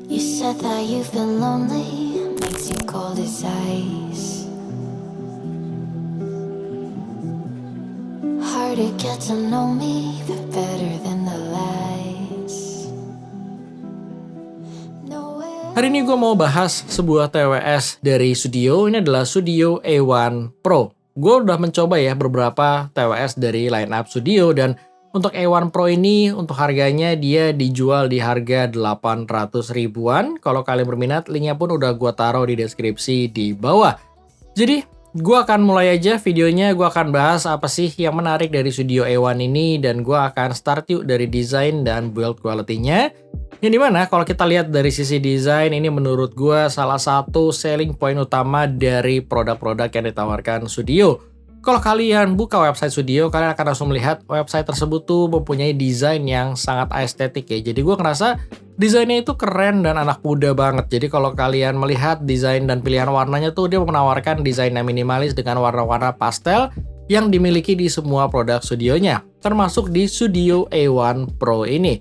You said that you've been lonely, makes you cold as ice. Hard to get to know me, but better than the lies. Hari ini gue mau bahas sebuah TWS dari Sudio. Ini adalah Sudio A1 Pro. Gue udah mencoba ya beberapa TWS dari lineup Sudio, dan untuk A1 Pro ini untuk harganya dia dijual di harga 800 ribuan. Kalau kalian berminat, linknya pun udah gue taruh di deskripsi di bawah. Jadi gue akan mulai aja videonya. Gue akan bahas apa sih yang menarik dari Sudio A1 ini, dan gue akan start yuk dari desain dan build quality-nya. Yang dimana kalau kita lihat dari sisi desain, ini menurut gue salah satu selling point utama dari produk-produk yang ditawarkan Sudio. Kalau kalian buka website Sudio, kalian akan langsung melihat website tersebut tuh mempunyai desain yang sangat estetik ya. Jadi gue ngerasa desainnya itu keren dan anak muda banget. Jadi kalau kalian melihat desain dan pilihan warnanya tuh, dia menawarkan desain yang minimalis dengan warna-warna pastel yang dimiliki di semua produk Sudionya, termasuk di Sudio A1 Pro ini.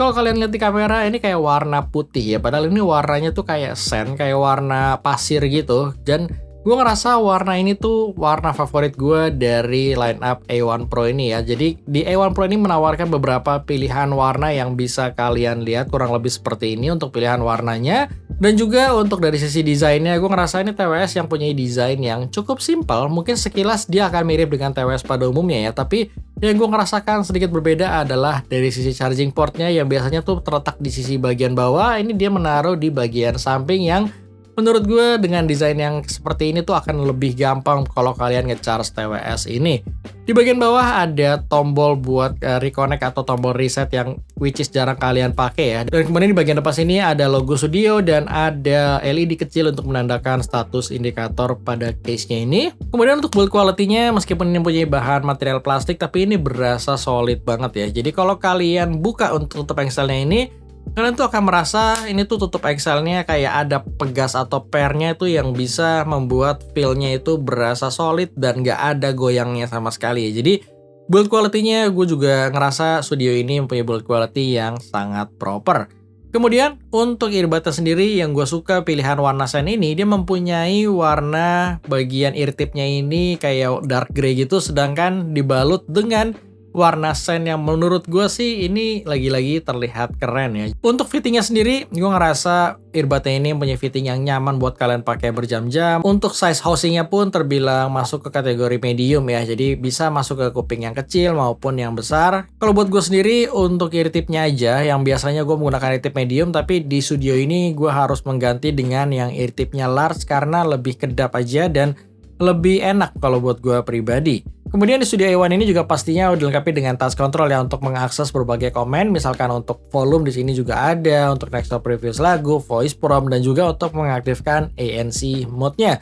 Kalau kalian lihat di kamera, ini kayak warna putih ya, padahal ini warnanya tuh kayak sand, kayak warna pasir gitu. Dan gue ngerasa warna ini tuh warna favorit gue dari lineup A1 Pro ini ya. Jadi di A1 Pro ini menawarkan beberapa pilihan warna yang bisa kalian lihat kurang lebih seperti ini untuk pilihan warnanya. Dan juga untuk dari sisi desainnya, gue ngerasa ini TWS yang punya desain yang cukup simpel. Mungkin sekilas dia akan mirip dengan TWS pada umumnya ya, tapi yang gue ngerasakan sedikit berbeda adalah dari sisi charging portnya yang biasanya tuh terletak di sisi bagian bawah. Ini dia menaruh di bagian samping yang menurut gue dengan desain yang seperti ini tuh akan lebih gampang kalau kalian nge-charge TWS ini. Di bagian bawah ada tombol buat reconnect atau tombol reset yang which is jarang kalian pakai ya. Dan kemudian di bagian depan sini ada logo Sudio dan ada LED kecil untuk menandakan status indikator pada case-nya ini. Kemudian untuk build quality-nya, meskipun ini punya bahan material plastik, tapi ini berasa solid banget ya. Jadi kalau kalian buka untuk tutup engselnya ini, kalian tuh akan merasa ini tuh tutup engselnya kayak ada pegas atau pernya itu yang bisa membuat feel-nya itu berasa solid dan gak ada goyangnya sama sekali ya. Jadi build quality-nya gue juga ngerasa Sudio ini mempunyai build quality yang sangat proper. Kemudian untuk earbudnya sendiri yang gue suka pilihan warna sand ini, dia mempunyai warna bagian ear tip-nya ini kayak dark grey gitu, sedangkan dibalut dengan warna sand yang menurut gue sih ini lagi-lagi terlihat keren ya. Untuk fittingnya sendiri, gue ngerasa earbudnya ini punya fitting yang nyaman buat kalian pakai berjam-jam. Untuk size housingnya pun terbilang masuk ke kategori medium ya, jadi bisa masuk ke kuping yang kecil maupun yang besar. Kalau buat gue sendiri, untuk ear tip-nya aja, yang biasanya gue menggunakan ear tip medium, tapi di Sudio ini gue harus mengganti dengan yang ear tip-nya large karena lebih kedap aja dan lebih enak kalau buat gue pribadi. Kemudian di Sudio A1 ini juga pastinya udah dilengkapi dengan touch control ya untuk mengakses berbagai komen, misalkan untuk volume di sini juga ada, untuk next to previous lagu, voice prompt, dan juga untuk mengaktifkan ANC mode-nya.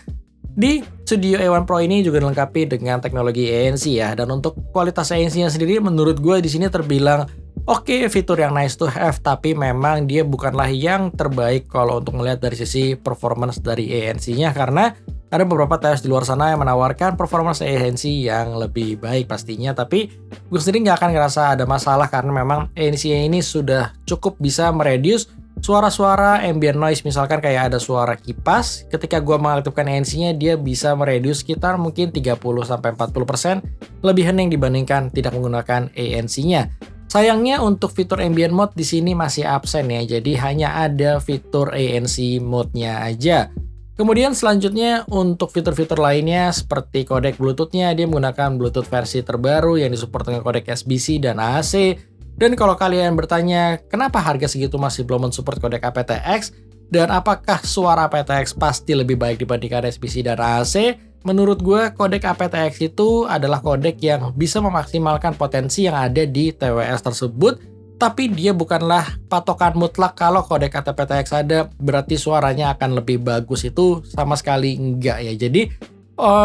Di Sudio A1 Pro ini juga dilengkapi dengan teknologi ANC ya, dan untuk kualitas ANC-nya sendiri menurut gue di sini terbilang oke, fitur yang nice to have, tapi memang dia bukanlah yang terbaik kalau untuk melihat dari sisi performance dari ANC-nya, karena ada beberapa TWS di luar sana yang menawarkan performance ANC yang lebih baik pastinya, tapi gue sendiri nggak akan ngerasa ada masalah karena memang ANC ini sudah cukup bisa mereduce suara-suara ambient noise, misalkan kayak ada suara kipas. Ketika gue mengaktifkan ANC-nya, dia bisa mereduce sekitar mungkin 30-40% lebih hening dibandingkan tidak menggunakan ANC-nya. Sayangnya untuk fitur ambient mode di sini masih absen ya, jadi hanya ada fitur ANC mode-nya aja. Kemudian selanjutnya untuk fitur-fitur lainnya seperti kodek Bluetooth-nya, dia menggunakan Bluetooth versi terbaru yang disupport dengan kodek SBC dan AAC. Dan kalau kalian bertanya kenapa harga segitu masih belum mensupport kodek aptX dan apakah suara aptX pasti lebih baik dibandingkan SBC dan AAC, menurut gue kodek aptX itu adalah kodek yang bisa memaksimalkan potensi yang ada di TWS tersebut. Tapi dia bukanlah patokan mutlak kalau kodek aptX ada berarti suaranya akan lebih bagus, itu sama sekali enggak ya. Jadi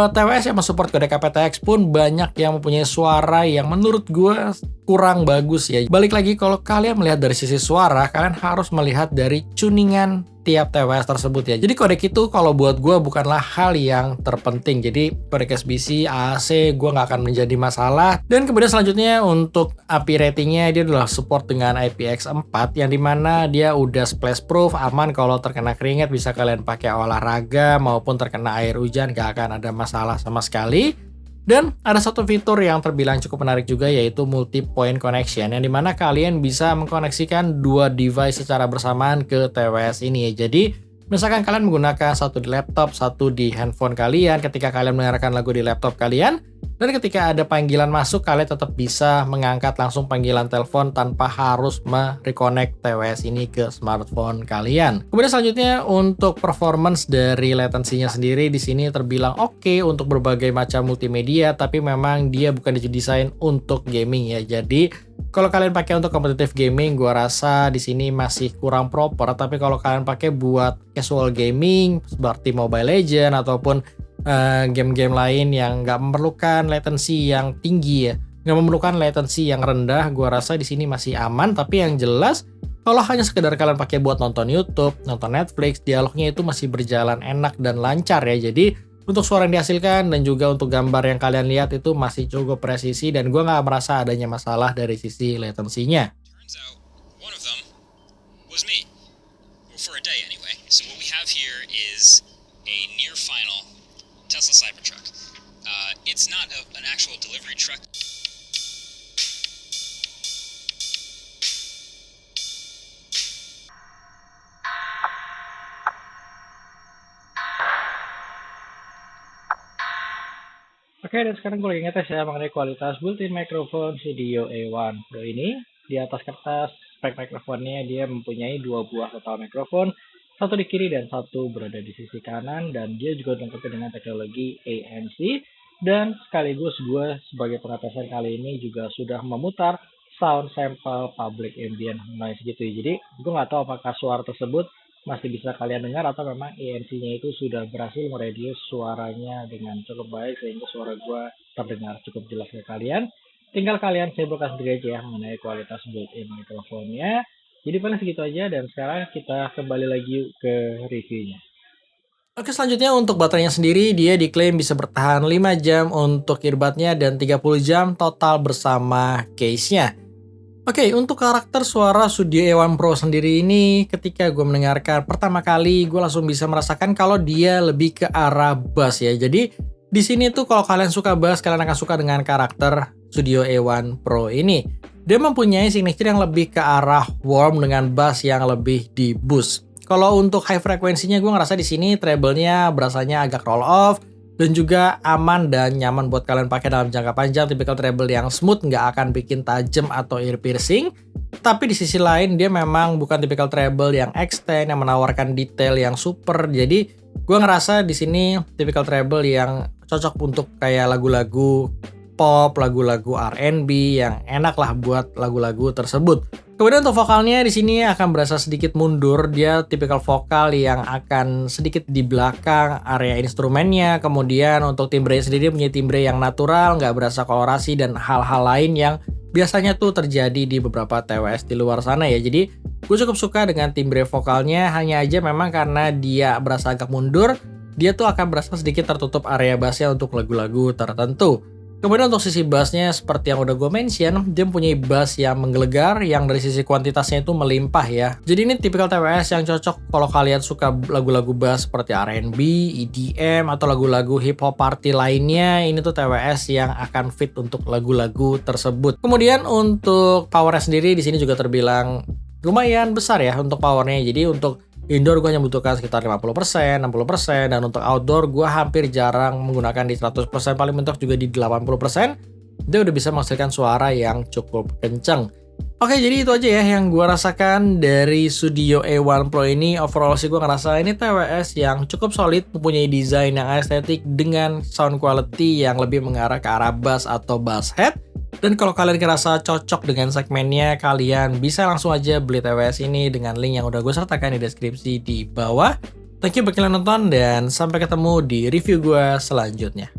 TWS yang mensupport kodek aptX pun banyak yang mempunyai suara yang menurut gue kurang bagus ya. Balik lagi, kalau kalian melihat dari sisi suara, kalian harus melihat dari tuningan tiap TWS tersebut ya. Jadi codec itu kalau buat gue bukanlah hal yang terpenting. Jadi codec SBC, AAC gue nggak akan menjadi masalah. Dan kemudian selanjutnya untuk API ratingnya dia adalah support dengan IPX4 yang dimana dia udah splash proof, aman kalau terkena keringat bisa kalian pakai olahraga maupun terkena air hujan gak akan ada masalah sama sekali. Dan ada satu fitur yang terbilang cukup menarik juga yaitu multi-point connection yang dimana kalian bisa mengkoneksikan dua device secara bersamaan ke TWS ini ya. Jadi misalkan kalian menggunakan satu di laptop, satu di handphone kalian ketika kalian mendengarkan lagu di laptop kalian, dan ketika ada panggilan masuk kalian tetap bisa mengangkat langsung panggilan telepon tanpa harus mereconnect TWS ini ke smartphone kalian. Kemudian selanjutnya untuk performance dari latensinya sendiri di sini terbilang oke untuk berbagai macam multimedia, tapi memang dia bukan didesain untuk gaming ya. Jadi kalau kalian pakai untuk competitive gaming, gua rasa di sini masih kurang proper. Tapi kalau kalian pakai buat casual gaming seperti Mobile Legends ataupun game-game lain yang nggak memerlukan latensi yang tinggi ya, nggak memerlukan latensi yang rendah, gua rasa di sini masih aman. Tapi yang jelas kalau hanya sekedar kalian pakai buat nonton YouTube, nonton Netflix, dialognya itu masih berjalan enak dan lancar ya. Jadi untuk suara yang dihasilkan dan juga untuk gambar yang kalian lihat itu masih cukup presisi dan gua nggak merasa adanya masalah dari sisi latensinya. Turns out one of them was me. Well, for a day anyway. So what we have here is a near final Tesla Cybertruck. It's not an actual delivery truck. Oke, dan sekarang gue lagi ngetes ya mengenai kualitas built-in microphone Studio A1 Pro ini. Di atas kertas spek mikrofonnya dia mempunyai dua buah total mikrofon, satu di kiri dan satu berada di sisi kanan, dan dia juga dilengkapi dengan teknologi ANC. Dan sekaligus gue sebagai pengetesan kali ini juga sudah memutar sound sample public ambient noise gitu. Jadi gue nggak tahu apakah suara tersebut masih bisa kalian dengar atau memang ANC-nya itu sudah berhasil meredius suaranya dengan cukup baik sehingga suara gue terdengar cukup jelas ke kalian. Tinggal kalian simpulkan sendiri aja ya mengenai kualitas built-in mikrofonnya. Jadi paling segitu aja dan sekarang kita kembali lagi ke reviewnya. Oke, selanjutnya untuk baterainya sendiri dia diklaim bisa bertahan 5 jam untuk earbudnya dan 30 jam total bersama case-nya. Oke, untuk karakter suara Studio A1 Pro sendiri ini ketika gue mendengarkan pertama kali gue langsung bisa merasakan kalau dia lebih ke arah bass ya. Jadi di sini tuh kalau kalian suka bass kalian akan suka dengan karakter Studio A1 Pro ini. Dia mempunyai signature yang lebih ke arah warm dengan bass yang lebih di boost. Kalau untuk high frekuensinya gue ngerasa di sini treble-nya berasanya agak roll off dan juga aman dan nyaman buat kalian pakai dalam jangka panjang. Tipikal treble yang smooth, nggak akan bikin tajam atau ear piercing. Tapi di sisi lain dia memang bukan tipikal treble yang extend yang menawarkan detail yang super. Jadi gue ngerasa di sini tipikal treble yang cocok untuk kayak lagu-lagu pop, lagu-lagu R&B yang enak lah buat lagu-lagu tersebut. Kemudian untuk vokalnya di sini akan berasa sedikit mundur. Dia tipikal vokal yang akan sedikit di belakang area instrumennya. Kemudian untuk timbre sendiri punya timbre yang natural, nggak berasa kolorasi dan hal-hal lain yang biasanya tuh terjadi di beberapa TWS di luar sana ya. Jadi gue cukup suka dengan timbre vokalnya, hanya aja memang karena dia berasa agak mundur, dia tuh akan berasa sedikit tertutup area bassnya untuk lagu-lagu tertentu. Kemudian untuk sisi bassnya seperti yang udah gue mention, dia mempunyai bass yang menggelegar yang dari sisi kuantitasnya itu melimpah ya. Jadi ini tipikal TWS yang cocok kalau kalian suka lagu-lagu bass seperti R&B, EDM atau lagu-lagu hip hop party lainnya. Ini tuh TWS yang akan fit untuk lagu-lagu tersebut. Kemudian untuk powernya sendiri di sini juga terbilang lumayan besar ya untuk powernya. Jadi untuk indoor gue hanya membutuhkan sekitar 50%, 60%, dan untuk outdoor gue hampir jarang menggunakan di 100%, paling mentok juga di 80%. Dia udah bisa menghasilkan suara yang cukup kenceng. Oke, jadi itu aja ya yang gue rasakan dari Studio A1 Pro ini. Overall sih gue ngerasa ini TWS yang cukup solid, mempunyai desain yang estetik dengan sound quality yang lebih mengarah ke arah bass atau bass head. Dan kalau kalian ngerasa cocok dengan segmennya, kalian bisa langsung aja beli TWS ini dengan link yang udah gue sertakan di deskripsi di bawah. Thank you buat kalian nonton dan sampai ketemu di review gue selanjutnya.